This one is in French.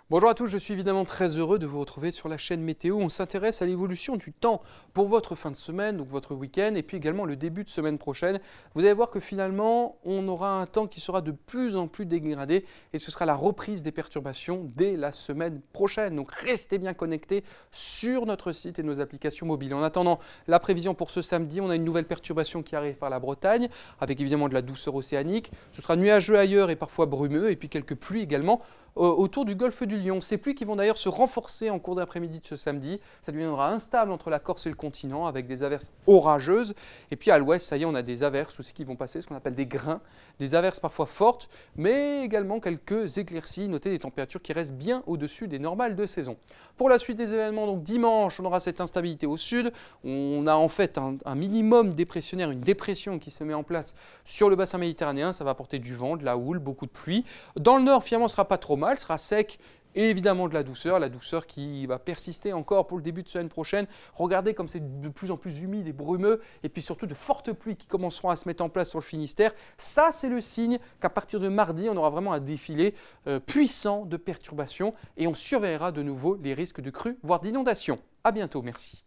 Bonjour à tous, je suis évidemment très heureux de vous retrouver sur la chaîne Météo. On s'intéresse à l'évolution du temps pour votre fin de semaine, donc votre week-end, et puis également le début de semaine prochaine. Vous allez voir que finalement, on aura un temps qui sera de plus en plus dégradé et ce sera la reprise des perturbations dès la semaine prochaine. Donc restez bien connectés sur notre site et nos applications mobiles. En attendant, la prévision pour ce samedi, on a une nouvelle perturbation qui arrive par la Bretagne, avec évidemment de la douceur océanique. Ce sera nuageux ailleurs et parfois brumeux, et puis quelques pluies également autour du golfe du Lion. Ces pluies qui vont d'ailleurs se renforcer en cours d'après-midi de ce samedi. Ça deviendra instable entre la Corse et le continent avec des averses orageuses. Et puis à l'ouest, ça y est, on a des averses aussi qui vont passer, ce qu'on appelle des grains. Des averses parfois fortes, mais également quelques éclaircies. Notez des températures qui restent bien au-dessus des normales de saison. Pour la suite des événements, donc dimanche, on aura cette instabilité au sud. On a en fait un minimum dépressionnaire, une dépression qui se met en place sur le bassin méditerranéen. Ça va apporter du vent, de la houle, beaucoup de pluie. Dans le nord, finalement, ce ne sera pas trop mal, sera sec et évidemment de la douceur qui va persister encore pour le début de semaine prochaine. Regardez comme c'est de plus en plus humide et brumeux et puis surtout de fortes pluies qui commenceront à se mettre en place sur le Finistère. Ça, c'est le signe qu'à partir de mardi, on aura vraiment un défilé puissant de perturbations et on surveillera de nouveau les risques de crues, voire d'inondations. À bientôt, merci.